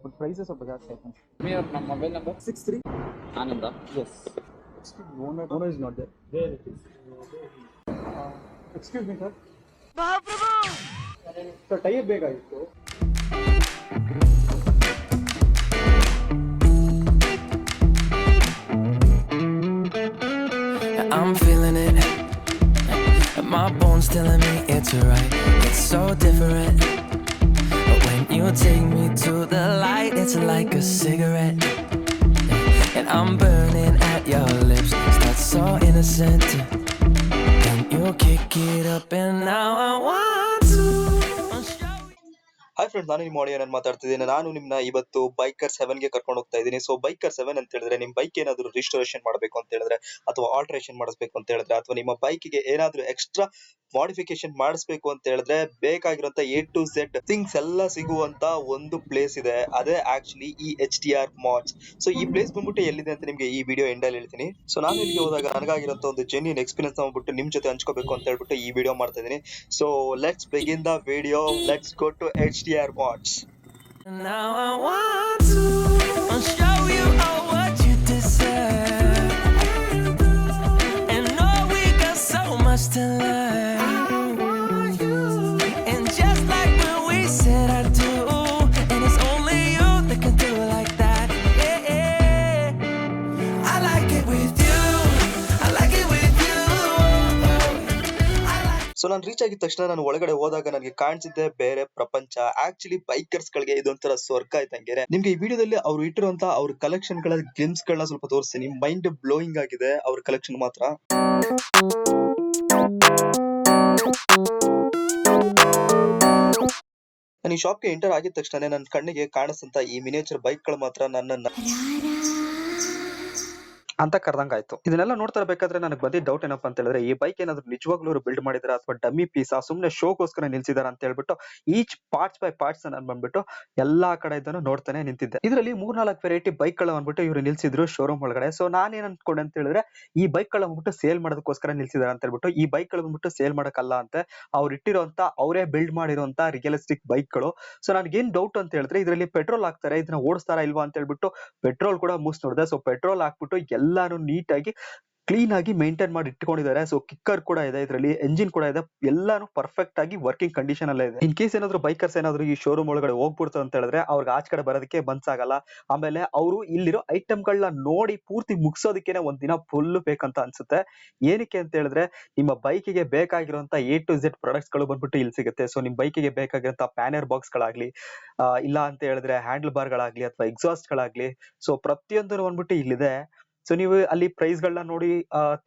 But prices ಸ್ವಲ್ಪ ಜಾಸ್ತಿ ಆಯ್ತು. ನಮ್ಮ mobile number 63. Ananda. S. Owner is not there. There it is. Excuse me, sir. Sir tyre ಬೇಕಾಗಿತ್ತು. I'm feeling it. My bones telling me it's right. It's so different. But when you take me to the light, it's like a cigarette. And I'm burning at your lips. Start so innocent. Then you kick it up and now I want to show you. Hi friends, ನಾನು ನಿಮ್ಮ audio ಮಾತಾಡ್ತಿದ್ದೀನಿ. ನಾನು ನಿಮ್ಮನ್ನ ಇವತ್ತು biker 7 ಗೆ ಕರ್ಕೊಂಡು ಹೋಗ್ತಾ ಇದ್ದೀನಿ. ಸೊ ಬೈಕರ್ 7 ಅಂತ ಹೇಳಿದ್ರೆ ನಿಮ್ಮ ಬೈಕ್ ಏನಾದರೂ ರಿಸ್ಟೋರೇಷನ್ ಮಾಡಬೇಕು ಅಂತ ಹೇಳಿದ್ರೆ, ಅಥವಾ ಆಲ್ಟ್ರೇಷನ್ ಮಾಡಿಸ್ಬೇಕು ಅಂತ ಹೇಳಿದ್ರೆ, ಅಥವಾ ನಿಮ್ಮ ಬೈಕಿಗೆ ಏನಾದರೂ ಎಕ್ಸ್ಟ್ರಾ ಮಾಡಿಫಿಕೇಶನ್ ಮಾಡಿಸ್ಬೇಕು ಅಂತ ಹೇಳಿದ್ರೆ ಬೇಕಾಗಿರುವಂತ ಎ ಟು ಝೆಡ್ ಥಿಂಗ್ಸ್ ಎಲ್ಲ ಸಿಗುವಂತ ಒಂದು ಪ್ಲೇಸ್ ಇದೆ. ಅದೇ ಆಕ್ಚುಲಿ ಈ HTR ಮಾರ್ಟ್ಸ್. ಸೊ ಈ ಪ್ಲೇಸ್ ಬಂದ್ಬಿಟ್ಟು ಎಲ್ಲಿದೆ ಅಂತ ನಿಮ್ಗೆ ಈ ವಿಡಿಯೋ ಎಂಡ್ ಅಲ್ಲಿ ಹೇಳ್ತೀನಿ. ಸೊ ನಾನು ಇಲ್ಲಿಗೆ ಹೋದಾಗ ನನಗಾಗಿರುವಂತ ಒಂದು ಜೆನ್ಯೂನ್ ಎಕ್ಸ್ಪೀರಿಯನ್ಸ್ ಮಾಡ್ಬಿಟ್ಟು ನಿಮ್ ಜೊತೆ ಹಂಚ್ಕೋಬೇಕು ಅಂತ ಹೇಳ್ಬಿಟ್ಟು ಈ ವಿಡಿಯೋ ಮಾಡ್ತಾ ಇದ್ದೀನಿ. So let's begin the video. Let's go to HTR marts. Now I want to show you all what you deserve. And know we got so much to learn. And just like when we said I do, and it's only you that can do it like that. Yeah, yeah. I like it with you. I like it with you. So ನಾನು reach ಆಗಿದ ತಕ್ಷಣ ನಾನು ಒಳಗಡೆ ಹೋದಾಗ ನನಗೆ ಕಾಣಿಸಿದ್ದೆ ಬೇರೆ ಪ್ರಪಂಚ. Actually bikers ಗಳಿಗೆ ಇದೊಂಥರ ಸ್ವರ್ಗ ಇದ್ದಂಗೆ. ನಿಮ್ಗೆ ಈ ವಿಡಿಯೋದಲ್ಲಿ ಅವ್ರು ಇಟ್ಟಿರುವಂತ ಅವ್ರ ಕಲೆಕ್ಷನ್ ಗಳ ಗ್ಲಿಮ್ಸ್ ಗಳನ್ನ ಸ್ವಲ್ಪ ತೋರಿಸ್ತೀನಿ. ಮೈಂಡ್ ಬ್ಲೋಯಿಂಗ್ ಆಗಿದೆ ಅವ್ರ ಕಲೆಕ್ಷನ್ ಮಾತ್ರ. ನಾನು ಈ ಶಾಪ್ಗೆ ಎಂಟರ್ ಆಗಿದ ತಕ್ಷಣ ನನ್ನ ಕಣ್ಣಿಗೆ ಕಾಣಿಸಂತ ಈ ಮಿನಿಯೇಚರ್ ಬೈಕ್ ಗಳು ಮಾತ್ರ ನನ್ನನ್ನ ಅಂತ ಕರ್ದಂಗಾಯ್ತು. ಇದನ್ನೆಲ್ಲ ನೋಡ್ತಾ ಇರಬೇಕಾದ್ರೆ ನನಗೆ ಬಂದಿದ್ದ ಡೌಟ್ ಏನಪ್ಪಾ ಅಂತ ಹೇಳಿದ್ರೆ, ಈ ಬೈಕ್ ಏನಾದ್ರು ನಿಜವಾಗ್ಲೂ ಬಿಲ್ಡ್ ಮಾಡಿದಾರ ಅಥವಾ ಡಮ್ಮಿ ಪೀಸ್ ಸುಮ್ನೆ ಶೋಗೋಸ್ಕರ ನಿಲ್ಸಿದಾರ ಅಂತ ಹೇಳ್ಬಿಟ್ಟು ಈಚ್ ಪಾರ್ಟ್ಸ್ ಬೈ ಪಾರ್ಟ್ಸ್ ನಾನು ಬಂದ್ಬಿಟ್ಟು ಎಲ್ಲಾ ಕಡೆ ಇದ್ದನ್ನು ನೋಡ್ತಾನೆ ನಿಂತಿದ್ದೆ. ಇದರಲ್ಲಿ 3-4 ವೆರೈಟಿ ಬೈಕ್ ಗಳ ಬಂದ್ಬಿಟ್ಟು ಇವರು ನಿಲ್ಸಿದ್ರು ಶೋರೂಮ್ ಒಳಗಡೆ. ಸೊ ನಾನೇನ್ ಅನ್ಕೊಂಡೆ ಅಂತ ಹೇಳಿದ್ರೆ, ಈ ಬೈಕ್ ಗಳ ಬಂದ್ಬಿಟ್ಟು ಸೇಲ್ ಮಾಡೋದಕ್ಕೋಸ್ಕರ ನಿಲ್ಸಿದಾರ ಅಂತ ಹೇಳ್ಬಿಟ್ಟು. ಈ ಬೈಕ್ ಗಳು ಬಂದ್ಬಿಟ್ಟು ಸೇಲ್ ಮಾಡಕ್ಕಲ್ಲ ಅಂತೆ, ಅವ್ರು ಇಟ್ಟಿರುವಂತ ಅವರೇ ಬಿಲ್ಡ್ ಮಾಡಿರುವಂತ ರಿಯಲಿಸ್ಟಿಕ್ ಬೈಕ್ ಗಳು. ಸೊ ನನಗೇನ್ ಡೌಟ್ ಅಂತ ಹೇಳಿದ್ರೆ, ಇದರಲ್ಲಿ ಪೆಟ್ರೋಲ್ ಹಾಕ್ತಾರೆ, ಇದನ್ನ ಓಡಿಸ್ತಾರಾ ಇಲ್ವಾ ಅಂತ ಹೇಳ್ಬಿಟ್ಟು ಪೆಟ್ರೋಲ್ ಕೂಡ ಮೂಸ್ ನೋಡಿದೆ. ಸೊ ಪೆಟ್ರೋಲ್ ಹಾಕ್ಬಿಟ್ಟು ಎಲ್ಲಾನು ನೀಟಾಗಿ ಕ್ಲೀನ್ ಆಗಿ ಮೇಂಟೈನ್ ಮಾಡಿ ಇಟ್ಕೊಂಡಿದ್ದಾರೆ. ಸೊ ಕಿಕ್ಕರ್ ಕೂಡ ಇದೆ, ಇದರಲ್ಲಿ ಎಂಜಿನ್ ಕೂಡ ಇದೆ, ಎಲ್ಲಾನು ಪರ್ಫೆಕ್ಟ್ ಆಗಿ ವರ್ಕಿಂಗ್ ಕಂಡೀಷನ್ ಅಲ್ಲೇ ಇದೆ. ಇನ್ ಕೇಸ್ ಏನಾದ್ರು ಬೈಕರ್ಸ್ ಏನಾದ್ರು ಈ ಶೋರೂಮ್ ಒಳಗಡೆ ಹೋಗ್ಬಿಡ್ತು ಅಂತ ಹೇಳಿದ್ರೆ ಅವ್ರಿಗೆ ಆಚೆ ಕಡೆ ಬರೋದಕ್ಕೆ ಮನ್ಸಾಗಲ್ಲ. ಆಮೇಲೆ ಅವರು ಇಲ್ಲಿರೋ ಐಟಮ್ ಗಳನ್ನ ನೋಡಿ ಪೂರ್ತಿ ಮುಗಿಸೋದಕ್ಕೇನೆ ಒಂದ್ ದಿನ ಫುಲ್ ಬೇಕಂತ ಅನ್ಸುತ್ತೆ. ಏನಕ್ಕೆ ಅಂತ ಹೇಳಿದ್ರೆ, ನಿಮ್ಮ ಬೈಕಿಗೆ ಬೇಕಾಗಿರುವಂತ ಎ ಟು ಝೆಡ್ ಪ್ರಾಡಕ್ಟ್ಸ್ ಗಳು ಬಂದ್ಬಿಟ್ಟು ಇಲ್ಲಿ ಸಿಗುತ್ತೆ. ಸೊ ನಿಮ್ ಬೈಕಿಗೆ ಬೇಕಾಗಿರುವಂತ ಪ್ಯಾನರ್ ಬಾಕ್ಸ್ ಗಳಾಗ್ಲಿ, ಇಲ್ಲ ಅಂತ ಹೇಳಿದ್ರೆ ಹ್ಯಾಂಡಲ್ ಬಾರ್ ಗಳಾಗ್ಲಿ ಅಥವಾ ಎಕ್ಸಾಸ್ಟ್ ಗಳಾಗ್ಲಿ, ಸೊ ಪ್ರತಿಯೊಂದು ಬಂದ್ಬಿಟ್ಟು ಇಲ್ಲಿದೆ. ಸೊ ನೀವು ಅಲ್ಲಿ ಪ್ರೈಸ್ ಗಳನ್ನ ನೋಡಿ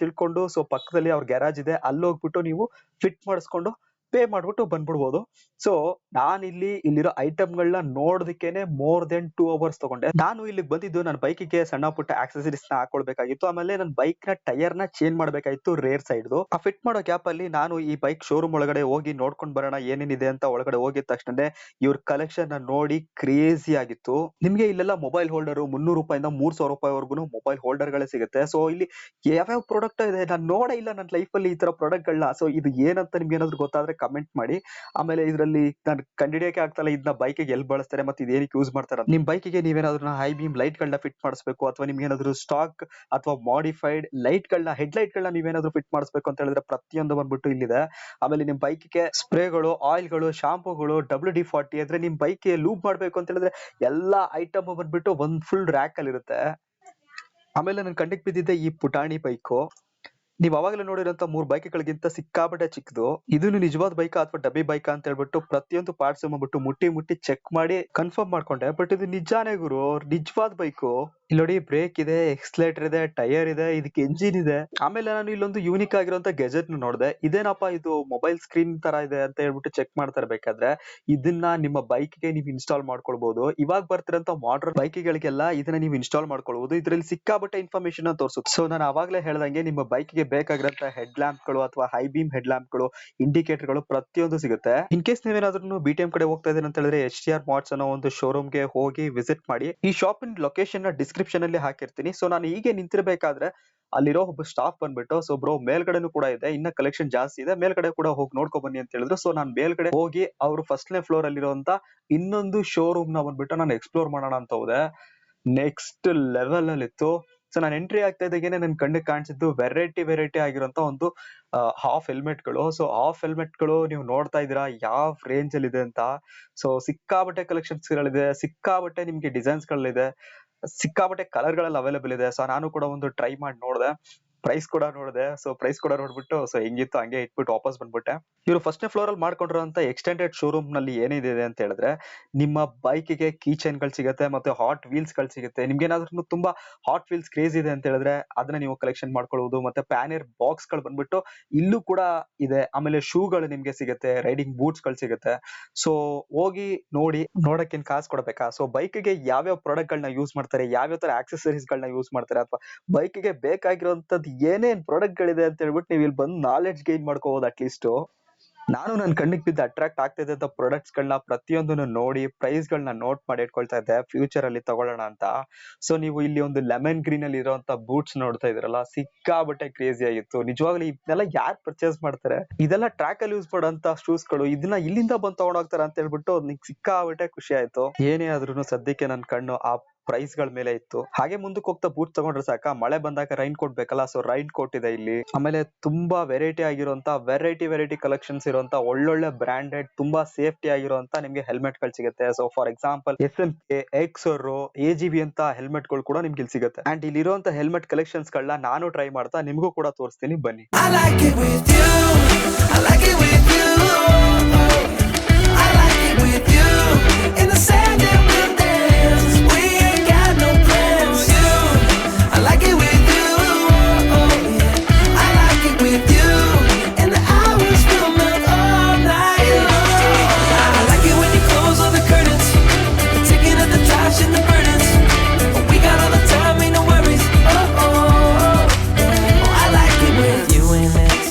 ತಿಳ್ಕೊಂಡು, ಸೊ ಪಕ್ಕದಲ್ಲಿ ಅವ್ರ ಗ್ಯಾರಾಜ್ ಇದೆ, ಅಲ್ಲಿ ಹೋಗ್ಬಿಟ್ಟು ನೀವು ಫಿಟ್ ಮಾಡಿಸ್ಕೊಂಡು ಪೇ ಮಾಡ್ಬಿಟ್ಟು ಬಂದ್ಬಿಡ್ಬೋದು. ಸೊ ನಾನು ಇಲ್ಲಿರೋ ಐಟಮ್ ಗಳನ್ನ ನೋಡೋದಕ್ಕೇನೆ ಮೋರ್ ದೆನ್ 2 ಅವರ್ಸ್ ತಗೊಂಡೆ. ನಾನು ಇಲ್ಲಿಗೆ ಬಂದಿದ್ದು ನನ್ನ ಬೈಕಿಗೆ ಸಣ್ಣ ಪುಟ್ಟ ಆಕ್ಸೆಸರೀಸ್ ನ ಹಾಕೊಳ್ಬೇಕಾಗಿತ್ತು. ಆಮೇಲೆ ನನ್ನ ಬೈಕ್ ನ ಟೈರ್ ನ ಚೇಂಜ್ ಮಾಡ್ಬೇಕಾಗಿತ್ತು ರೇರ್ ಸೈಡ್. ಆ ಫಿಟ್ ಮಾಡೋ ಗ್ಯಾಪ್ ಅಲ್ಲಿ ನಾನು ಈ ಬೈಕ್ ಶೋರೂಮ್ ಒಳಗಡೆ ಹೋಗಿ ನೋಡ್ಕೊಂಡ್ ಬರೋಣ ಏನೇನಿದೆ ಅಂತ ಒಳಗಡೆ ಹೋಗಿದ ತಕ್ಷಣ ಇವ್ರ ಕಲೆಕ್ಷನ್ ನೋಡಿ ಕ್ರೇಜಿ ಆಗಿತ್ತು. ನಿಮ್ಗೆ ಇಲ್ಲೆಲ್ಲ ಮೊಬೈಲ್ ಹೋಲ್ಡರ್ 300 ರೂಪಾಯಿಂದ 3000 ರೂಪಾಯಿವರೆಗೂ ಮೊಬೈಲ್ ಹೋಲ್ಡರ್ ಗಳೇ ಸಿಗುತ್ತೆ. ಸೊ ಇಲ್ಲಿ ಯಾವ್ಯಾವ ಪ್ರಾಡಕ್ಟ್ ಇದೆ ನಾನು ನೋಡೇ ಇಲ್ಲ ನನ್ನ ಲೈಫ್ ಅಲ್ಲಿ ಈ ತರ ಪ್ರಾಡಕ್ಟ್ ಗಳನ್ನ. ಸೊ ಇದು ಏನಂತ ನಿಮ್ಗೆ ಏನಾದ್ರು ಗೊತ್ತಾದ್ರೆ ಕಮೆಂಟ್ ಮಾಡಿ. ಆಮೇಲೆ ಇದರಲ್ಲಿ ನಾನು ಕಂಡಿಡಿಯಕ್ಕೆ ಆಗ್ತಲ್ಲ ಇದನ್ನ ಬೈಕಿಗೆ ಎಲ್ಲಿ ಬಳಸ್ತಾರೆ ಮತ್ತೆ ಇದೇನಕ್ಕೆ ಯೂಸ್ ಮಾಡ್ತಾರೆ. ನಿಮ್ ಬೈಕಿಗೆ ನೀವೇನಾದ್ರೂ ಹೈ ಬೀಮ್ ಲೈಟ್ ಗಳನ್ನ ಫಿಟ್ ಮಾಡಿಸ್ಬೇಕು, ಅಥವಾ ನಿಮ್ಗೆ ಏನಾದ್ರು ಸ್ಟಾಕ್ ಅಥವಾ ಮಾಡಿಫೈಡ್ ಲೈಟ್ ಗಳನ್ನ ಹೆಡ್ ಲೈಟ್ ಗಳನ್ನ ನೀವೇನಾದ್ರೂ ಫಿಟ್ ಮಾಡಿಸ್ಬೇಕು ಅಂತ ಹೇಳಿದ್ರೆ ಪ್ರತಿಯೊಂದು ಬಂದ್ಬಿಟ್ಟು ಇಲ್ಲಿದೆ. ಆಮೇಲೆ ನಿಮ್ ಬೈಕಿಗೆ ಸ್ಪ್ರೇಗಳು, ಆಯಿಲ್ ಗಳು, ಶಾಂಪೂಗಳು, WD-40 ಅಂದ್ರೆ ನಿಮ್ ಬೈಕ್ ಲೂಪ್ ಮಾಡ್ಬೇಕು ಅಂತ ಹೇಳಿದ್ರೆ ಎಲ್ಲಾ ಐಟಮ್ ಬಂದ್ಬಿಟ್ಟು ಒಂದ್ ಫುಲ್ ರ್ಯಾಕ್ ಅಲ್ಲಿ ಇರುತ್ತೆ. ಆಮೇಲೆ ನನ್ ಕಣ್ಣಿಗೆ ಬಿದ್ದಿದ್ದೆ ಈ ಪುಟಾಣಿ ಬೈಕು. ನೀವ್ ಅವಾಗಲೇ ನೋಡಿರೋಂತ 3 ಬೈಕ್ಗಳಿಗಿಂತ ಸಿಕ್ಕಾಪಟ್ಟೆ ಚಿಕ್ಕದು. ಇದನ್ನು ನಿಜವಾದ ಬೈಕ್ ಅಥವಾ ಡಬ್ಬಿ ಬೈಕ್ ಅಂತ ಹೇಳ್ಬಿಟ್ಟು ಪ್ರತಿಯೊಂದು ಪಾರ್ಟ್ಸ್ ಬಂದ್ಬಿಟ್ಟು ಮುಟ್ಟಿ ಚೆಕ್ ಮಾಡಿ ಕನ್ಫರ್ಮ್ ಮಾಡ್ಕೊಂಡೆ. ಬಟ್ ಇದು ನಿಜಾನೇ ಗುರು, ನಿಜವಾದ ಬೈಕು. ಇಲ್ಲಿ ನೋಡಿ ಬ್ರೇಕ್ ಇದೆ, ಎಕ್ಸ್ಲೇಟರ್ ಇದೆ, ಟೈರ್ ಇದೆ, ಇದಕ್ಕೆ ಎಂಜಿನ್ ಇದೆ. ಆಮೇಲೆ ನಾನು ಇಲ್ಲೊಂದು ಯೂನಿಕ್ ಆಗಿರುವಂತ ಗೆಜೆಟ್ ನೋಡಿದೆ. ಇದೇನಪ್ಪ ಇದು ಮೊಬೈಲ್ ಸ್ಕ್ರೀನ್ ತರ ಇದೆ ಅಂತ ಹೇಳ್ಬಿಟ್ಟು ಚೆಕ್ ಮಾಡ್ತಾ ಇರ್ಬೇಕಾದ್ರೆ ಇದನ್ನ ನಿಮ್ಮ ಬೈಕ್ ಗೆ ನೀವು ಇನ್ಸ್ಟಾಲ್ ಮಾಡ್ಕೊಳ್ಬಹುದು. ಇವಾಗ ಬರ್ತಿರೋಂತ ಮಾಡರ್ನ್ ಬೈಕ್ಗಳಿಗೆಲ್ಲ ಇದನ್ನ ನೀವು ಇನ್ಸ್ಟಾಲ್ ಮಾಡ್ಕೊಳ್ಬಹುದು. ಇದ್ರಲ್ಲಿ ಸಿಕ್ಕಾಪಟ್ಟೆ ಇನ್ಫಾರ್ಮೇಶನ್ ತೋರಿಸುತ್ತೆ. ಸೊ ನಾನು ಅವಾಗಲೇ ಹೇಳ್ದಂಗೆ ನಿಮ್ಮ ಬೈಕ್ ಗೆ ಬೇಕಾಗಿರೋಂತ ಹೆಡ್ ಲ್ಯಾಂಪ್ ಗಳು ಅಥವಾ ಹೈ ಬೀಮ್ ಹೆಡ್ ಲ್ಯಾಂಪ್ ಗಳು, ಇಂಡಿಕೇಟರ್ ಗಳು ಪ್ರತಿಯೊಂದು ಸಿಗುತ್ತೆ. ಇನ್ ಕೇಸ್ ನೀವೇನಾದ್ರೂ BTM ಕಡೆ ಹೋಗ್ತಾ ಇದೀನಿ ಅಂತ ಹೇಳಿದ್ರೆ HTR ಮಾರ್ಟ್ಸ್ ಅನ್ನೋ ಒಂದು ಶೋರೂಮ್ ಗೆ ಹೋಗಿ ವಿಸಿಟ್ ಮಾಡಿ. ಈ ಶಾಪಿನ ಲೊಕೇಶನ್ ನ ಡಿಸ್ಕ್ರಿಪ್ಷನ್ ಅಲ್ಲಿ ಹಾಕಿರ್ತೀನಿ. ಸೊ ನಾನು ಹೀಗೆ ನಿಂತಿರ್ಬೇಕಾದ್ರೆ ಅಲ್ಲಿರೋ ಒಬ್ಬ ಸ್ಟಾಫ್ ಬಂದ್ಬಿಟ್ಟು ಸೊ ಬ್ರೋ ಮೇಲ್ಗಡೆನೂ ಕೂಡ ಇದೆ, ಇನ್ನ ಕಲೆಕ್ಷನ್ ಜಾಸ್ತಿ ಇದೆ, ಮೇಲ್ಗಡೆ ಕೂಡ ಹೋಗಿ ನೋಡ್ಕೊ ಬನ್ನಿ ಅಂತ ಹೇಳಿದ್ರು. ಸೊ ನಾನ್ ಮೇಲ್ಗಡೆ ಹೋಗಿ ಅವರು ಫಸ್ಟ್ನೇ ಫ್ಲೋರ್ ಅಲ್ಲಿರುವಂತ ಇನ್ನೊಂದು ಶೋರೂಮ್ ನ ಬಂದ್ಬಿಟ್ಟು ನಾನು ಎಕ್ಸ್ಪ್ಲೋರ್ ಮಾಡೋಣ ಅಂತ ಹೋದೆ. ನೆಕ್ಸ್ಟ್ ಲೆವೆಲ್ ಅಲ್ಲಿ ಇತ್ತು. ಸೊ ನಾನು ಎಂಟ್ರಿ ಆಗ್ತಾ ಇದ್ದಾಗೇನೆ ನನ್ ಕಣ್ಣಿಗೆ ಕಾಣಿಸಿದ್ದು ವೆರೈಟಿ ಆಗಿರುವಂತ ಒಂದು ಹಾಫ್ ಹೆಲ್ಮೆಟ್ ಗಳು. ಸೊ ಹಾಫ್ ಹೆಲ್ಮೆಟ್ ಗಳು ನೀವು ನೋಡ್ತಾ ಇದೀರಾ ಯಾವ ರೇಂಜ್ ಅಲ್ಲಿ ಇದೆ ಅಂತ. ಸೊ ಸಿಕ್ಕಾಬಟ್ಟೆ ಕಲೆಕ್ಷನ್ಸ್ ಗಳಿದೆ, ಸಿಕ್ಕಾಬಟ್ಟೆ ನಿಮ್ಗೆ ಡಿಸೈನ್ಸ್ ಗಳಿದೆ, ಸಿಕ್ಕಾಬಟ್ಟೆ ಕಲರ್ ಗಳಲ್ಲಿ ಅವೈಲೇಬಲ್ ಇದೆ. ಸೊ ನಾನು ಕೂಡ ಒಂದು ಟ್ರೈ ಮಾಡಿ ನೋಡಿದೆ, ಪ್ರೈಸ್ ಕೂಡ ನೋಡಿದೆ. ಸೊ ಪ್ರೈಸ್ ಕೂಡ ನೋಡ್ಬಿಟ್ಟು ಸೊ ಹೆಂಗಿತ್ತು ಹಂಗೆ ಇಟ್ಬಿಟ್ಟು ವಾಪಸ್ ಬಂದ್ಬಿಟ್ಟೆ. ಇವರು ಫಸ್ಟ್ನೇ ಫ್ಲೋರ್ ಅಲ್ಲಿ ಮಾಡ್ಕೊಂಡಿರುವಂತ ಎಕ್ಸ್ಟೆಂಡೆಡ್ ಶೋರೂಮ್ ನಲ್ಲಿ ಏನಿದೆ ಅಂತ ಹೇಳಿದ್ರೆ, ನಿಮ್ಮ ಬೈಕ್ ಗೆ ಕೀ ಚೈನ್ ಗಳು ಸಿಗುತ್ತೆ, ಮತ್ತೆ ಹಾಟ್ ವೀಲ್ಸ್ ಗಳು ಸಿಗುತ್ತೆ. ನಿಮ್ಗೆ ಏನಾದ್ರೂ ತುಂಬಾ ಹಾಟ್ ವೀಲ್ಸ್ ಕ್ರೇಜ್ ಇದೆ ಅಂತ ಹೇಳಿದ್ರೆ ಅದನ್ನ ನೀವು ಕಲೆಕ್ಷನ್ ಮಾಡ್ಕೊಳ್ಳಬಹುದು. ಮತ್ತೆ ಪ್ಯಾನಿಯರ್ ಬಾಕ್ಸ್ ಗಳು ಬಂದ್ಬಿಟ್ಟು ಇಲ್ಲೂ ಕೂಡ ಇದೆ. ಆಮೇಲೆ ಶೂ ಗಳು ನಿಮ್ಗೆ ಸಿಗುತ್ತೆ, ರೈಡಿಂಗ್ ಬೂಟ್ಸ್ ಗಳು ಸಿಗುತ್ತೆ. ಸೊ ಹೋಗಿ ನೋಡಿ, ನೋಡಕ್ಕೆ ಕಾಸು ಕೊಡ್ಬೇಕಾ? ಸೊ ಬೈಕ್ ಗೆ ಯಾವ್ಯಾವ ಪ್ರಾಡಕ್ಟ್ ಗಳನ್ನ ಯೂಸ್ ಮಾಡ್ತಾರೆ, ಯಾವ್ಯಾವ ತರ ಆಕ್ಸೆಸರೀಸ್ ಗಳನ್ನ ಯೂಸ್ ಮಾಡ್ತಾರೆ, ಅಥವಾ ಬೈಕ್ ಗೆ ಬೇಕಾಗಿರುವಂತದ್ದು ಏನೇನ್ ಪ್ರಾಡಕ್ಟ್ ಗಳಿದೆ ಅಂತ ಹೇಳ್ಬಿಟ್ಟು ನೀವು ಇಲ್ಲಿ ಬಂದು ನಾಲೆಡ್ಜ್ ಗೈನ್ ಮಾಡ್ಕೋಬಹುದು. ಅಟ್ಲೀಸ್ಟ್ ನಾನು ನನ್ನ ಕಣ್ಣಿಗೆ ಬಿದ್ದು ಅಟ್ರಾಕ್ಟ್ ಆಗ್ತಿದ್ದ ಪ್ರಾಡಕ್ಟ್ಸ್ ಗಳನ್ನ ಪ್ರತಿಯೊಂದನ್ನು ನೋಡಿ ಪ್ರೈಸ್ ಗಳನ್ನ ನೋಟ್ ಮಾಡಿ ಇಟ್ಕೊಳ್ತಾ ಇದ್ದೆ, ಫ್ಯೂಚರ್ ಅಲ್ಲಿ ತಗೊಳ್ಳೋಣ ಅಂತ. ಸೊ ನೀವು ಇಲ್ಲಿ ಒಂದು ಲೆಮನ್ ಗ್ರೀನ್ ಅಲ್ಲಿ ಇರುವಂತ ಬೂಟ್ಸ್ ನೋಡ್ತಾ ಇದ್ರಲ್ಲ, ಸಿಕ್ಕಾಬಟ್ಟೆ ಕ್ರೇಜಿ ಆಗಿತ್ತು. ನಿಜವಾಗ್ಲೂ ಇದನ್ನೆಲ್ಲ ಯಾರು ಪರ್ಚೇಸ್ ಮಾಡ್ತಾರೆ? ಇದೆಲ್ಲ ಟ್ರ್ಯಾಕ್ ಅಲ್ಲಿ ಯೂಸ್ ಮಾಡೋಂತ ಶೂಸ್ ಗಳು, ಇದನ್ನ ಇಲ್ಲಿಂದ ಬಂದು ತಗೊಂಡೋಗ್ತಾರೆ ಅಂತ ಹೇಳ್ಬಿಟ್ಟು ನಿಂಗೆ ಸಿಕ್ಕಾಬಟ್ಟೆ ಖುಷಿ ಆಯ್ತು. ಏನೇ ಆದ್ರೂ ಸದ್ಯಕ್ಕೆ ನನ್ನ ಕಣ್ಣು ಆ ಪ್ರೈಸ್ ಗಳ ಮೇಲೆ ಇತ್ತು. ಹಾಗೆ ಮುಂದಕ್ಕೆ ಹೋಗ್ತಾ ಬೂಟ್ ತಗೊಂಡ್ರೆ ಸಾಕ, ಮಳೆ ಬಂದಾಗ ರೈನ್ ಕೋಟ್ ಬೇಕಲ್ಲ, ಸೊ ರೈನ್ ಕೋಟ್ ಇದೆ ಇಲ್ಲಿ. ಆಮೇಲೆ ತುಂಬಾ ವೆರೈಟಿ ಆಗಿರುವಂತ ವೆರೈಟಿ ಕಲೆಕ್ಷನ್ಸ್ ಇರುವಂತ ಒಳ್ಳೊಳ್ಳೆ ಬ್ರಾಂಡೆಡ್ ತುಂಬಾ ಸೇಫ್ಟಿ ಆಗಿರುವಂತ ನಿಮ್ಗೆ ಹೆಲ್ಮೆಟ್ ಗಳು ಸಿಗುತ್ತೆ. So for example SMK, ಎಕ್ಸರ್, AGV ಅಂತ ಹೆಲ್ಮೆಟ್ ಗಳು ಕೂಡ ನಿಮ್ಗೆ ಇಲ್ಲಿ ಸಿಗುತ್ತೆ. ಅಂಡ್ ಇಲ್ಲಿ ಇರುವಂತ ಹೆಲ್ಮೆಟ್ ಕಲೆಕ್ಷನ್ಸ್ ಗಳನ್ನ ನಾನು ಟ್ರೈ ಮಾಡ್ತಾ ನಿಮ್ಗೂ ಕೂಡ ತೋರಿಸ್ತೀನಿ, ಬನ್ನಿ. I like it with you. I like it with you. I like it with you. In the sand and we'll dance. We ain't got no plans. You. I like it with you. Oh yeah. I like it with you. And the hours will melt all night long. I like it when you close all the curtains. The ticking of the clock and the burdens. We got all the time, ain't no worries. Oh oh. I like it with you in it.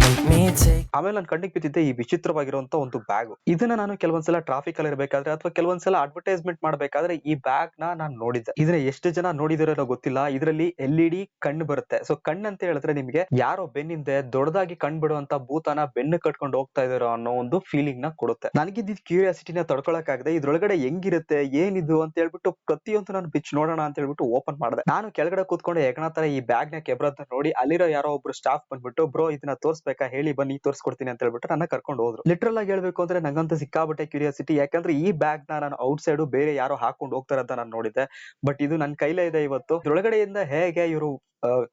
Make me take. ಆಮೇಲೆ ನನ್ನ ಕಣ್ಣಿಗೆ ಬಿದ್ದಿದ್ದೆ ಈ ವಿಚಿತ್ರವಾಗಿರುವಂತ ಒಂದು bag. ಇದನ್ನ ನಾನು ಕೆಲವೊಂದ್ಸಲ traffic ಅಲ್ಲಿ ಇರಬೇಕಾದ್ರೆ ಅಥವಾ ಕೆಲವೊಂದ್ಸಲ ಅಡ್ವರ್ಟೈಸ್ಮೆಂಟ್ ಮಾಡ್ಬೇಕಾದ್ರೆ ಈ ಬ್ಯಾಗ್ ನಾನು ನೋಡಿದ್ದೆ. ಇದನ್ನ ಎಷ್ಟು ಜನ ನೋಡಿದಿರೋ ಗೊತ್ತಿಲ್ಲ. ಇದರಲ್ಲಿ LED ಕಣ್ಣು ಬರುತ್ತೆ. ಸೊ ಕಣ್ಣು ಅಂತ ಹೇಳಿದ್ರೆ ನಿಮ್ಗೆ ಯಾರೋ ಬೆನ್ನಿಂದೆ ದೊಡ್ಡದಾಗಿ ಕಣ್ ಬಿಡುವಂತ ಭೂತನ ಬೆನ್ನು ಕಟ್ಕೊಂಡು ಹೋಗ್ತಾ ಇದಾರೋ ಅನ್ನೋ ಒಂದು ಫೀಲಿಂಗ್ ನ ಕೊಡುತ್ತೆ. ನನಗಿದ್ದ ಕ್ಯೂರಿಯಾಸಿಟಿನ ತಡ್ಕೊಳಕ್ಕಾಗದೆ ಇದ್ರೊಳಗಡೆ ಹೆಂಗಿರುತ್ತೆ ಏನಿದು ಅಂತ ಹೇಳ್ಬಿಟ್ಟು ಪ್ರತಿಯೊಂದು ನಾನು ಬಿಚ್ಚಿ ನೋಡೋಣ ಅಂತ ಹೇಳ್ಬಿಟ್ಟು ಓಪನ್ ಮಾಡಿದೆ. ನಾನು ಕೆಳಗಡೆ ಕೂತ್ಕೊಂಡು ಹೆಗಣ ತರ ಈ ಬ್ಯಾಗ್ ನ ಕೆಬ್ರದ್ ನೋಡಿ ಅಲ್ಲಿರೋ ಯಾರೋ ಒಬ್ರು ಸ್ಟಾಫ್ ಬಂದ್ಬಿಟ್ಟು, ಬ್ರೋ ಇದನ್ನ ತೋರ್ಸ್ಬೇಕಾ, ಹೇಳಿ ಬನ್ನಿ ತೋರ್ಸ್ಕೊಡ್ತೀನಿ ಅಂತ ಹೇಳ್ಬಿಟ್ಟು ನನ್ನ ಕರ್ಕೊಂಡು ಹೋದ್ರು. ಲಿಟ್ರಲ್ ಆಗಿ ಹೇಳ್ಬೇಕು ಅಂದ್ರೆ ನಂಗಂತೂ ಸಿಕ್ಕಾಬಟ್ಟೆ ಕ್ಯೂರಿಯಾಸಿಟಿ. ಯಾಕಂದ್ರೆ ಈ ಬ್ಯಾಗ್ ನಾನು ಔಟ್ ಸೈಡ್ ಬೇರೆ ಯಾರೋ ಹಾಕೊಂಡು ಹೋಗ್ತಾರೆ ಅಂತ ನಾನು ನೋಡಿದ್ದೆ. ಬಟ್ ಇದು ನನ್ನ ಕೈಲೇ ಇದೆ ಇವತ್ತು. ಇದ್ರೊಳಗಡೆಯಿಂದ ಹೇಗೆ ಇವರು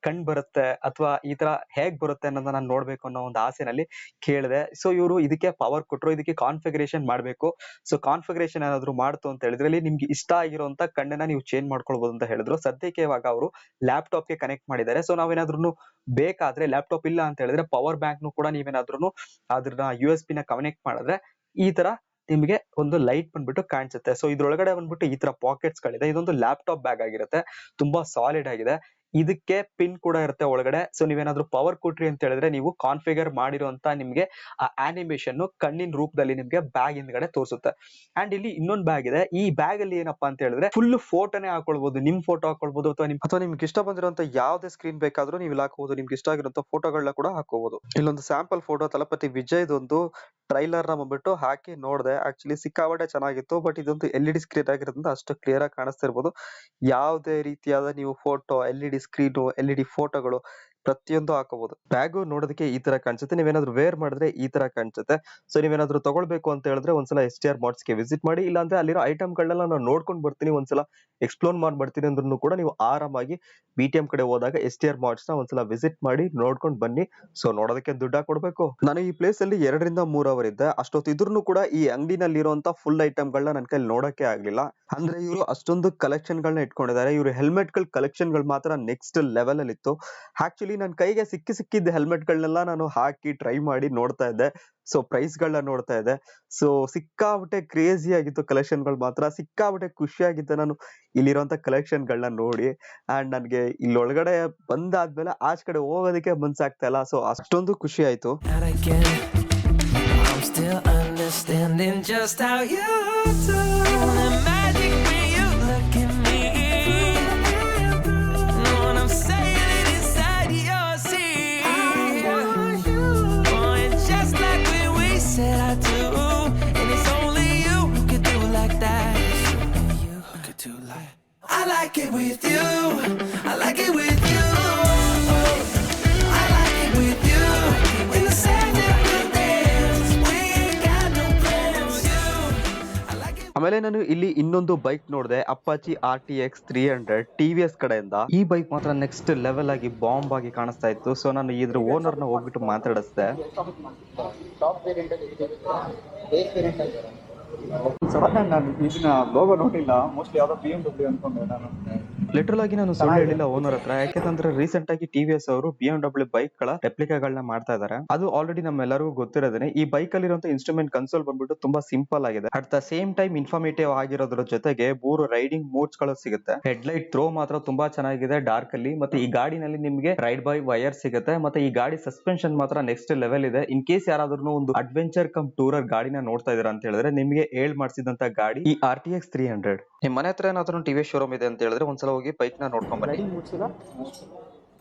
ಕಣ್ ಬರುತ್ತೆ ಅಥವಾ ಈ ತರ ಹೇಗ್ ಬರುತ್ತೆ ಅನ್ನೋದನ್ನ ನಾನು ನೋಡ್ಬೇಕು ಅನ್ನೋ ಒಂದು ಆಸೆನಲ್ಲಿ ಕೇಳಿದೆ. ಸೊ ಇವರು ಇದಕ್ಕೆ ಪವರ್ ಕೊಟ್ರು, ಇದಕ್ಕೆ ಕಾನ್ಫಿಗರೇಷನ್ ಮಾಡ್ಬೇಕು. ಸೊ ಕಾನ್ಫಿಗರೇಷನ್ ಏನಾದ್ರು ಮಾಡ್ತು ಅಂತ ಹೇಳಿದ್ರೆ ಇಲ್ಲಿ ನಿಮ್ಗೆ ಇಷ್ಟ ಆಗಿರುವಂತ ಕಣ್ಣನ್ನ ನೀವು ಚೇಂಜ್ ಮಾಡ್ಕೊಳ್ಬಹುದು ಅಂತ ಹೇಳಿದ್ರು. ಸದ್ಯಕ್ಕೆ ಇವಾಗ ಅವರು ಲ್ಯಾಪ್ಟಾಪ್ ಗೆ ಕನೆಕ್ಟ್ ಮಾಡಿದ್ದಾರೆ. ಸೊ ನಾವೇನಾದ್ರೂ ಬೇಕಾದ್ರೆ ಲ್ಯಾಪ್ಟಾಪ್ ಇಲ್ಲ ಅಂತ ಹೇಳಿದ್ರೆ ಪವರ್ ಬ್ಯಾಂಕ್ ನು ಕೂಡ ನೀವೇನಾದ್ರೂ ಅದ್ರನ್ನ USB ನ ಕನೆಕ್ಟ್ ಮಾಡಿದ್ರೆ ಈ ತರ ನಿಮ್ಗೆ ಒಂದು ಲೈಟ್ ಬಂದ್ಬಿಟ್ಟು ಕಾಣಿಸುತ್ತೆ. ಸೊ ಇದ್ರೊಳಗಡೆ ಬಂದ್ಬಿಟ್ಟು ಈ ತರ ಪಾಕೆಟ್ಸ್ ಗಳಿದೆ. ಇದೊಂದು ಲ್ಯಾಪ್ಟಾಪ್ ಬ್ಯಾಗ್ ಆಗಿರುತ್ತೆ, ತುಂಬಾ ಸಾಲಿಡ್ ಆಗಿದೆ. ಇದಕ್ಕೆ ಪಿನ್ ಕೂಡ ಇರುತ್ತೆ ಒಳಗಡೆ. ಸೊ ನೀವೇನಾದ್ರೂ ಪವರ್ ಕೊಟ್ರಿ ಅಂತ ಹೇಳಿದ್ರೆ ನೀವು ಕಾನ್ಫಿಗರ್ ಮಾಡಿರುವಂತ ನಿಮ್ಗೆ ಆ ಆನಿಮೇಷನ್ ಕಣ್ಣಿನ ರೂಪದಲ್ಲಿ ನಿಮ್ಗೆ ಬ್ಯಾಗ್ ಹಿಂದ್ಗಡೆ ತೋರಿಸುತ್ತೆ. ಅಂಡ್ ಇಲ್ಲಿ ಇನ್ನೊಂದು ಬ್ಯಾಗ್ ಇದೆ. ಈ ಬ್ಯಾಗ್ ಅಲ್ಲಿ ಏನಪ್ಪಾ ಅಂತ ಹೇಳಿದ್ರೆ ಫುಲ್ ಫೋಟೋನೇ ಹಾಕೊಳ್ಬಹುದು, ನಿಮ್ ಫೋಟೋ ಹಾಕೊಳ್ಬಹುದು ಅಥವಾ ನಿಮ್ಗೆ ಇಷ್ಟ ಬಂದಿರುವಂತ ಯಾವ್ದೇ ಸ್ಕ್ರೀನ್ ಬೇಕಾದ್ರೂ ನೀವು ಹಾಕಬಹುದು. ನಿಮ್ಗೆ ಇಷ್ಟ ಆಗಿರುವಂತ ಫೋಟೋಗಳನ್ನ ಕೂಡ ಹಾಕೋಬಹುದು. ಇಲ್ಲೊಂದು ಸ್ಯಾಂಪಲ್ ಫೋಟೋ ತಲಪತಿ ವಿಜಯ್ದೊಂದು ಟ್ರೈಲರ್ ನ ಬಂದ್ಬಿಟ್ಟು ಹಾಕಿ ನೋಡಿದೆ. ಆಕ್ಚುಲಿ ಸಿಕ್ಕಾಬಟ್ಟೆ ಚೆನ್ನಾಗಿತ್ತು. ಬಟ್ ಇದೊಂದು LED ಸ್ಕ್ರೀನ್ ಆಗಿರೋದ್ರಿಂದ ಅಷ್ಟು ಕ್ಲಿಯರ್ ಆಗಿ ಕಾಣಿಸ್ತಾ ಇರ್ಬೋದು. ಯಾವುದೇ ರೀತಿಯಾದ ನೀವು ಫೋಟೋ, LED ಸ್ಕ್ರೀನು, LED ಫೋಟೋಗಳು ಪ್ರತಿಯೊಂದು ಹಾಕೋಬಹುದು. ಬ್ಯಾಗು ನೋಡೋದಕ್ಕೆ ಈ ತರ ಕಾಣಿಸುತ್ತೆ. ನೀವೇನಾದ್ರೂ ವೇರ್ ಮಾಡಿದ್ರೆ ಈ ತರ ಕಾಣಿಸುತ್ತೆ. ಸೊ ನೀವೇನಾದ್ರೂ ತಗೊಳ್ಬೇಕು ಅಂತ ಹೇಳಿದ್ರೆ ಒಂದ್ಸಲ STR Mods ಗೆ ವಿಸಿಟ್ ಮಾಡಿ. ಇಲ್ಲಾಂದ್ರೆ ಅಲ್ಲಿರೋ ಐಟಮ್ ಗಳನ್ನೆಲ್ಲ ನಾನು ನೋಡ್ಕೊಂಡು ಬರ್ತೀನಿ, ಒಂದ್ಸಲ ಎಕ್ಸ್ಪ್ಲೋರ್ ಮಾಡ್ಬಿಡ್ತೀನಿ ಅಂದ್ರೂ ಕೂಡ ನೀವು ಆರಾಮಾಗಿ BTM ಕಡೆ ಹೋದಾಗ STR Mods ನ ಒಂದ್ಸಲ ವಿಸಿಟ್ ಮಾಡಿ ನೋಡ್ಕೊಂಡು ಬನ್ನಿ. ಸೊ ನೋಡೋದಕ್ಕೆ ದುಡ್ಡ ಕೊಡ್ಬೇಕು. ನಾನು ಈ ಪ್ಲೇಸ್ ಅಲ್ಲಿ 2 ರಿಂದ 3 ಅವರ್ ಇದ್ದೆ. ಅಷ್ಟೊತ್ತು ಇದ್ರೂ ಕೂಡ ಈ ಅಂಗಡಿನಲ್ಲಿ ಇರುವಂತ ಫುಲ್ ಐಟಮ್ ಗಳನ್ನ ನನ್ನ ಕೈಲಿ ನೋಡಕ್ಕೆ ಆಗ್ಲಿಲ್ಲ. ಅಂದ್ರೆ ಇವರು ಅಷ್ಟೊಂದು ಕಲೆಕ್ಷನ್ ಗಳನ್ನ ಇಟ್ಕೊಂಡಿದ್ದಾರೆ. ಇವರು ಹೆಲ್ಮೆಟ್ ಗಳ ಕಲೆಕ್ಷನ್ ಗಳು ಮಾತ್ರ ನೆಕ್ಸ್ಟ್ ಲೆವೆಲ್ ಅಲ್ಲಿ ಇತ್ತು. ಆಕ್ಚುಲಿ ನನ್ನ ಕೈಗೆ ಸಿಕ್ಕಿದ್ದ ಹೆಲ್ಮೆಟ್ ಗಳನ್ನೆಲ್ಲ ನಾನು ಹಾಕಿ ಟ್ರೈ ಮಾಡಿ ನೋಡ್ತಾ ಇದ್ದೆ. ಸೊ ಪ್ರೈಸ್ ಗಳನ್ನ ನೋಡ್ತಾ ಇದ್ದೆ. ಸೊ ಸಿಕ್ಕಾಬಟ್ಟೆ ಕ್ರೇಜಿ ಆಗಿತ್ತು ಕಲೆಕ್ಷನ್ ಗಳು ಮಾತ್ರ. ಸಿಕ್ಕಾಬಟ್ಟೆ ಖುಷಿ ಆಗಿತ್ತು ನಾನು ಇಲ್ಲಿರುವಂತ ಕಲೆಕ್ಷನ್ ಗಳನ್ನ ನೋಡಿ. ಅಂಡ್ ನನ್ಗೆ ಇಲ್ಲೊಳಗಡೆ ಬಂದಾದ್ಮೇಲೆ ಆಚೆ ಕಡೆ ಹೋಗೋದಕ್ಕೆ ಮನ್ಸಾಗ್ತಾ ಇಲ್ಲ. ಸೊ ಅಷ್ಟೊಂದು ಖುಷಿ ಆಯ್ತು. Not again. I'm still understanding just how you do. The magic when you look at me. Know what I'm saying? I like it with you. I like it with you. I like it with you. In the sand that we dance. We ain't got no plans. You. I like it. ಆಮೇಲೆ ನಾನು ಇಲ್ಲಿ ಇನ್ನೊಂದು bike ನೋಡಿದೆ, Apache RTX 300 TVS ಕಡೆಯಿಂದ. ಈ bike ಮಾತ್ರ next level ಆಗಿ bomb ಆಗಿ ಕಾಣಿಸ್ತಾ ಇತ್ತು. ಸೊ ನಾನು ಇದ್ರ ಓನರ್ ನ ಹೋಗ್ಬಿಟ್ಟು ಮಾತಾಡಿಸ್ದೆ. ಟಾಪ್ ವೇರಿಯಂಟ್ ಬೇಸ್ ವೇರಿಯಂಟ್ ಆಗಿರೋ ಸಡನ್ ನಾನು ಇದನ್ನ ಲೋಗೋ ನೋಡಿಲ್ಲ, ಮೋಸ್ಟ್ಲಿ ಯಾವ್ದೋ BMW ಅನ್ಕೊಂಡೆ ನಾನು. ಲಿಟರಲ್ ಆಗಿ ನಾನು ಸುಳ್ಳು ಹೇಳಿಲ್ಲ ಓನರ್ ಹತ್ರ, ಯಾಕೆಂದ್ರೆ ರೀಸೆಂಟ್ ಆಗಿ TVS ಅವರು BMW ಬೈಕ್ ಗಳ ರೆಪ್ಲಿಕಾಗಳನ್ನ ಮಾಡ್ತಾ ಇದಾರೆ. ಅದು ಆಲ್ರೆಡಿ ನಮ್ಮೆಲ್ಲರಿಗೂ ಗೊತ್ತಿರೋದೇನೆ. ಈ ಬೈಕ್ ಅಲ್ಲಿರುವಂತ ಇನ್ಸ್ಟ್ರೂಮೆಂಟ್ ಕನ್ಸೋಲ್ ಬಂದ್ಬಿಟ್ಟು ತುಂಬಾ ಸಿಂಪಲ್ ಆಗಿದೆ. At the same time informative ಆಗಿರೋದ್ರ ಜೊತೆಗೆ 3 ರೈಡಿಂಗ್ ಮೋಡ್ಸ್ ಗಳು ಸಿಗುತ್ತೆ. ಹೆಡ್ಲೈಟ್ ಥ್ರೋ ಮಾತ್ರ ತುಂಬಾ ಚೆನ್ನಾಗಿದೆ ಡಾರ್ಕ್ ಅಲ್ಲಿ. ಮತ್ತೆ ಈ ಗಾಡಿನಲ್ಲಿ ನಿಮಗೆ ರೈಡ್ ಬೈ ವೈರ್ ಸಿಗುತ್ತೆ. ಮತ್ತೆ ಈ ಗಾಡಿ ಸಸ್ಪೆನ್ಷನ್ ಮಾತ್ರ ನೆಕ್ಸ್ಟ್ ಲೆವೆಲ್ ಇದೆ. ಇನ್ ಕೇಸ್ ಯಾರಾದ್ರೂ ಒಂದು ಅಡ್ವೆಂಚರ್ ಕಮ್ ಟೂರರ್ ಗಾಡಿನ ನೋಡ್ತಾ ಇದೀರಾ ಅಂತ ಹೇಳಿದ್ರೆ, ನಿಮಗೆ ಹೇಳ್ ಮಾಡಿಸಿದಂತ ಗಾಡಿ ಈ RTX 300. ನಿಮ್ ಮನೆ ಹತ್ರ ಏನಾದ್ರೂ TVS ಶೋರೂಮ್ ಇದೆ ಅಂತ ಹೇಳಿದ್ರೆ ಒಂದ್ಸಲ ಹೋಗಿ ಬೈಕ್ ನ ನೋಡ್ಕೊಂಡ್ ಬನ್ನಿ. ರೈಡಿಂಗ್ ಮೂಡ್ಸ್ ಇಲ್ಲ,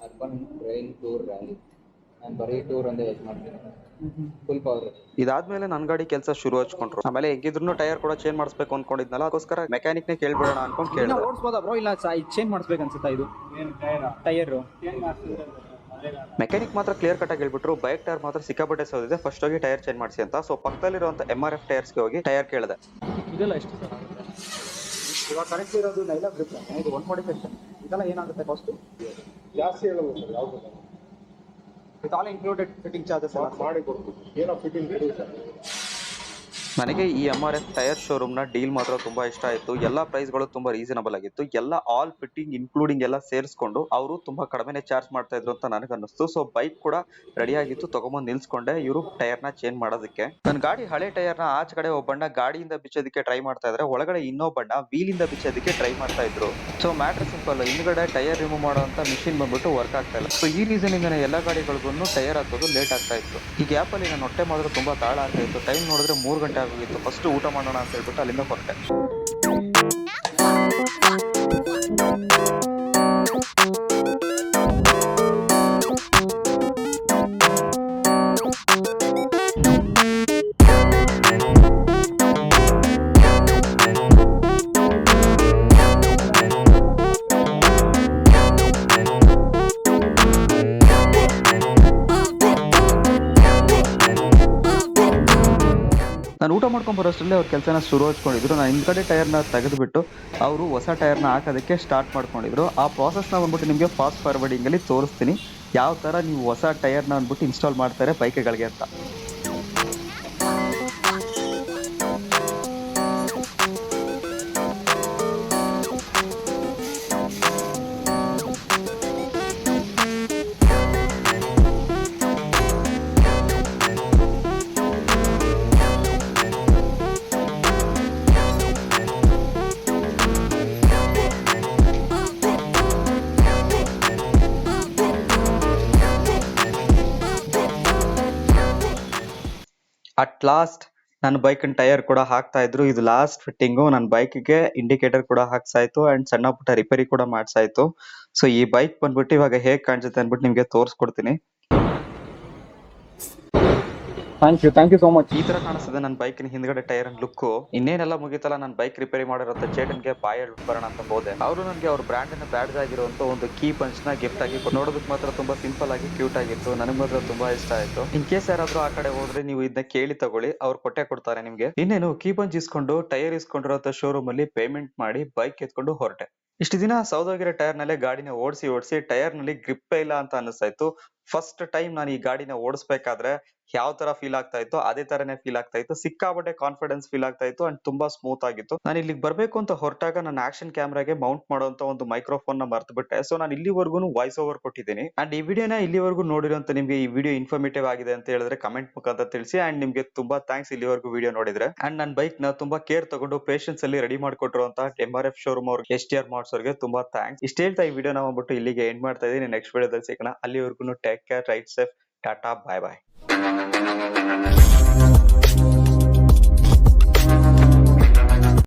ಅರ್ಬನ್ ಟ್ರೈನ್ ಟೂರ್ ರ್ಯಾಲಿ. ನಾನು ಬರೀ ಟೂರ್ ಒಂದೇ ಯೂಸ್ ಮಾಡ್ತೀನಿ, ಫುಲ್ ಪವರ್. ಇದಾದ್ಮೇಲೆ ನನ್ ಗಾಡಿ ಕೆಲಸ ಶುರು ಹಚ್ಕೊಂಡ್ರು. ಆಮೇಲೆ ಹೆಂಗಿದ್ರು ಟೈರ್ ಕೂಡ ಚೇಂಜ್ ಮಾಡಿಸ್ಬೇಕು ಅನ್ಕೊಂಡಿದ್ನಲ್ಲ, ಅದಕ್ಕೋಸ್ಕರ ಮೆಕ್ಯಾನಿಕ್ ನೇ ಕೇಳ್ಬಿಡೋಣ ಅನ್ಕೊಂಡ್ ಕೇಳಿದೆ. ಓಡಿಸಬಹುದಾ ಬ್ರೋ? ಇಲ್ಲ ಚೇಂಜ್ ಮಾಡಿಸ್ಬೇಕು ಅನ್ಸುತ್ತಾ ಇದು ಟೈರ್? ಮೆಕ್ಯಾನಿಕ್ ಮಾತ್ರ ಕ್ಲಿಯರ್ ಕಟ್ ಆಗಿ ಹೇಳ್ಬಿಟ್ರು, ಬೈಕ್ ಟೈರ್ ಮಾತ್ರ ಸಿಕ್ಕಾಪಟ್ಟೆ ಸೋದಿದೆ, ಫಸ್ಟ್ ಹೋಗಿ ಟೈರ್ ಚೇಂಜ್ ಮಾಡಿಸಿ ಅಂತ. ಸೊ ಪಕ್ಕದಲ್ಲಿರುವಂತ MRF ಟೈರ್ಸ್ ಗೆ ಹೋಗಿ ಟೈರ್ ಕೇಳಿದೆ. ಇದೆಲ್ಲ ಎಷ್ಟು ಸರ್ ಆಗುತ್ತೆ? ಇವಾಗ ಕರೆಕ್ಟ್ ಇರೋದು ನೈಲಾ ಗ್ರಿಪ್, ಇದು 145. ಇದೆಲ್ಲ ಏನಾಗುತ್ತೆ ಕಾಸ್ಟ್? ಜಾಸ್ತಿ ಹೇಳಬಹುದು ಸರ್, ಯಾವುದು with all included fitting charges ಎಲ್ಲ ಮಾಡಿ ಕೊಡ್ತೀವಿ. ಏನೋ ಫಿಟ್ಟಿಂಗ್ ಇರುತ್ತೆ ಸರ್. ನನಗೆ ಈ MRF ಟೈರ್ ಶೋರೂಮ್ ನ ಡೀಲ್ ಮಾತ್ರ ತುಂಬಾ ಇಷ್ಟ ಆಯ್ತು. ಎಲ್ಲಾ ಪ್ರೈಸ್ ಗಳು ತುಂಬಾ ರೀಸನಬಲ್ ಆಗಿತ್ತು. ಎಲ್ಲ ಆಲ್ ಫಿಟ್ಟಿಂಗ್ ಇನ್ಕ್ಲೂಡಿಂಗ್ ಎಲ್ಲ ಸೇರಿಸ್ಕೊಂಡು ಅವರು ತುಂಬಾ ಕಡಿಮೆನೆ ಚಾರ್ಜ್ ಮಾಡ್ತಾ ಇದ್ರು ಅಂತ ನನಗೆ ಅನ್ನಿಸ್ತು. ಸೊ ಬೈಕ್ ಕೂಡ ರೆಡಿ ಆಗಿತ್ತು, ತಗೊಂಬಂದು ನಿಲ್ಸ್ಕೊಂಡೆ ಇವರು ಟೈರ್ ನ ಚೇಂಜ್ ಮಾಡೋದಕ್ಕೆ. ನನ್ನ ಗಾಡಿ ಹಳೆ ಟೈರ್ ನ ಆಚೆ ಕಡೆ ಒಬ್ಬಣ್ಣ ಗಾಡಿಯಿಂದ ಬಿಚ್ಚೋದಕ್ಕೆ ಟ್ರೈ ಮಾಡ್ತಾ ಇದ್ರೆ, ಒಳಗಡೆ ಇನ್ನೊಬ್ಬಣ್ಣ ವೀಲ್ ಇಂದ ಬಿಚ್ಚೋದಕ್ಕೆ ಟ್ರೈ ಮಾಡ್ತಾ ಇದ್ರು. ಸೊ ಮ್ಯಾಟರ್ ಸಿಂಪಲ್, ಹಿಂದ್ಗಡೆ ಟೈರ್ ರಿಮೂವ್ ಮಾಡುವಂತ ಮಿಷಿನ್ ಬಂದ್ಬಿಟ್ಟು ವರ್ಕ್ ಆಗ್ತಾ ಇಲ್ಲ. ಸೊ ಈ ರೀಸನ್ ಇಂದ ಎಲ್ಲಾ ಗಾಡಿಗಳಿಗೂ ಟೈರ್ ಹಾಕೋದು ಲೇಟ್ ಆಗ್ತಾ ಇತ್ತು. ಈ ಗ್ಯಾಪ್ ಅಲ್ಲಿ ನಾನು ಹೊಟ್ಟೆ ಮಾತ್ರ ತುಂಬಾ ತಾಳ ಆಗ್ತಾ ಇತ್ತು. ಟೈಮ್ ನೋಡಿದ್ರೆ 3 ಗಂಟೆ ಆಗೋಗಿತ್ತು. ಫಸ್ಟ್ ಊಟ ಮಾಡೋಣ ಅಂತ ಹೇಳ್ಬಿಟ್ಟು ಅಲ್ಲಿಂದ ಹೊರಟೆ. ನಾನು ಊಟ ಮಾಡ್ಕೊಂಡ್ ಬರೋಷ್ಟರಲ್ಲಿ ಅವ್ರ ಕೆಲಸನ ಶುರು ಹಚ್ಕೊಂಡಿದ್ರು. ನಾನು ಹಿಂದ್ಗಡೆ ಟೈರ್ನ ತೆಗೆದುಬಿಟ್ಟು ಅವರು ಹೊಸ ಟೈರ್ನ ಹಾಕೋದಕ್ಕೆ ಸ್ಟಾರ್ಟ್ ಮಾಡ್ಕೊಂಡಿದ್ರು. ಆ ಪ್ರಾಸೆಸ್ನ ಬಂದ್ಬಿಟ್ಟು ನಿಮಗೆ ಫಾಸ್ಟ್ ಫಾರ್ವರ್ಡಿಂಗ್ ಅಲ್ಲಿ ತೋರಿಸ್ತೀನಿ, ಯಾವ ತರ ನೀವು ಹೊಸ ಟೈರ್ನ ಅಂದ್ಬಿಟ್ಟು ಇನ್ಸ್ಟಾಲ್ ಮಾಡ್ತಾರೆ ಬೈಕ್ಗಳಿಗೆ ಅಂತ. ಅಟ್ ಲಾಸ್ಟ್ ನನ್ನ ಬೈಕ್ ಟೈರ್ ಕೂಡ ಹಾಕ್ತಾ ಇದ್ರು. ಇದು ಲಾಸ್ಟ್ ಫಿಟ್ಟಿಂಗು. ನನ್ನ ಬೈಕ್ಗೆ ಇಂಡಿಕೇಟರ್ ಕೂಡ ಹಾಕ್ಸಾಯ್ತು ಅಂಡ್ ಸಣ್ಣ ಪುಟ್ಟ ರಿಪೇರಿ ಕೂಡ ಮಾಡ್ಸಾಯ್ತು. ಸೊ ಈ ಬೈಕ್ ಬಂದ್ಬಿಟ್ಟು ಇವಾಗ ಹೇಗ್ ಕಾಣಿಸುತ್ತೆ ಅಂದ್ಬಿಟ್ಟು ನಿಮ್ಗೆ ತೋರಿಸ್ಕೊಡ್ತೀನಿ. Thank you so much. ಈ ತರ ಕಾಣಿಸ್ತದೆ ನನ್ನ ಬೈಕಿನ ಹಿಂದ್ಗಡೆ ಟೈರ್ ಲುಕ್. ಇನ್ನೇನೆಲ್ಲ ಮುಗಿತಲ್ಲ, ನನ್ನ ಬೈಕ್ ರಿಪೇರಿ ಮಾಡಿರೋಂಥ ಚೇಟನ್ಗೆ ಬಾಯ ಬರೋಣ ಅಂತ ಹೋದೆ. ಅವರು ನನಗೆ ಅವ್ರ ಬ್ರ್ಯಾಂಡ್ ನ ಬ್ಯಾಡ್ಜ್ ಆಗಿರುವಂತ ಒಂದು ಕೀ ಪಂಚ್ ನ ಗಿಫ್ಟ್ ಆಗಿ ನೋಡೋದಕ್ಕೆ ಮಾತ್ರ ತುಂಬಾ ಸಿಂಪಲ್ ಆಗಿ ಕ್ಯೂಟ್ ಆಗಿತ್ತು. ನನಗೆ ಮಾತ್ರ ತುಂಬಾ ಇಷ್ಟ ಆಯ್ತು. ಇನ್ ಕೇಸ್ ಯಾರಾದ್ರೂ ಆ ಕಡೆ ಹೋದ್ರೆ ನೀವು ಇದನ್ನ ಕೇಳಿ ತಗೊಳ್ಳಿ, ಅವ್ರು ಕೊಟ್ಟೆ ಕೊಡ್ತಾರೆ ನಿಮ್ಗೆ. ಇನ್ನೇನು ಕೀ ಪಂಚ್ ಇಸ್ಕೊಂಡು ಟೈರ್ ಇಸ್ಕೊಂಡಿರೋ ಶೋರೂಮ್ ಅಲ್ಲಿ ಪೇಮೆಂಟ್ ಮಾಡಿ ಬೈಕ್ ಎತ್ಕೊಂಡು ಹೊರಟೆ. ಇಷ್ಟು ದಿನ ಸೌದೋಗಿರೋ ಟೈರ್ ನಲ್ಲೇ ಗಾಡಿನ ಓಡಿಸಿ ಟೈರ್ ನಲ್ಲಿ ಗ್ರಿಪ್ ಇಲ್ಲ ಅಂತ ಅನಿಸ್ತಾ ಇತ್ತು. ಫಸ್ಟ್ ಟೈಮ್ ನಾನು ಈ ಗಾಡಿನ ಓಡಿಸ್ಬೇಕಾದ್ರೆ ಯಾವ ತರ ಫೀಲ್ ಆಗ್ತಾ ಇತ್ತು ಅದೇ ತರನೇ ಫೀಲ್ ಆಗ್ತಾ ಇತ್ತು. ಸಿಕ್ಕಾಪಟ್ಟೆ ಕಾನ್ಫಿಡೆನ್ಸ್ ಫೀಲ್ ಆಗ್ತಾ ಇತ್ತು ಅಂಡ್ ತುಂಬಾ ಸ್ಮೂತ್ ಆಗಿತ್ತು. ನಾನು ಇಲ್ಲಿಗೆ ಬರ್ಬೇಕು ಅಂತ ಹೊರಟಾಗ ನನ್ನ ಆಕ್ಷನ್ ಕ್ಯಾಮ್ರಾಗೆ ಮೌಂಟ್ ಮಾಡುವಂತ ಒಂದು ಮೈಕ್ರೋಫೋನ್ ನ ಮರ್ತು ಬಿಟ್ಟೆ. ಸೊ ನಾನು ಇಲ್ಲಿವರೆಗೂ ವಾಯ್ಸ್ ಓವರ್ ಕೊಟ್ಟಿದ್ದೀನಿ. ಅಂಡ್ ಈ ವಿಡಿಯೋನ ಇಲ್ಲಿವರೆಗೂ ನೋಡಿರೋಂತ ನಿಮ್ಗೆ ಈ ವಿಡಿಯೋ ಇನ್ಫಾರ್ಮೇಟಿವ್ ಆಗಿದೆ ಅಂತ ಹೇಳಿದ್ರೆ ಕಮೆಂಟ್ ಮುಖಾಂತರ ತಿಳಿಸಿ. ಅಂಡ್ ನಿಮ್ಗೆ ತುಂಬಾ ಥ್ಯಾಂಕ್ಸ್ ಇಲ್ಲಿವರೆಗೂ ವಿಡಿಯೋ ನೋಡಿದ್ರೆ. ಅಂಡ್ ನನ್ನ ಬೈಕ್ ನ ತುಂಬಾ ಕೇರ್ ತಗೊಂಡು ಪೇಷನ್ಸ್ ಅಲ್ಲಿ ರೆಡಿ ಮಾಡ್ಕೊಟ್ಟಿರುವಂತ MRF ಶೋರೂಮ್ ಅವ್ರಿಗೆ STR Mods ಅವ್ರಿಗೆ ತುಂಬಾ ಥ್ಯಾಂಕ್ಸ್. ಇಷ್ಟ ಹೇಳ್ತಾ ಈ ವಿಡಿಯೋನ ಮಾಡ್ಬಿಟ್ಟು ಇಲ್ಲಿಗೆ ಎಂಡ್ ಮಾಡ್ತಾ ಇದೀನಿ. ನೆಕ್ಸ್ಟ್ ವಿಡಿಯೋದಲ್ಲಿ ಸಿಗೋಣ. ಅಲ್ಲಿವರೆಗೂ take care, ride safe, tata, bye ಬಾಯ್.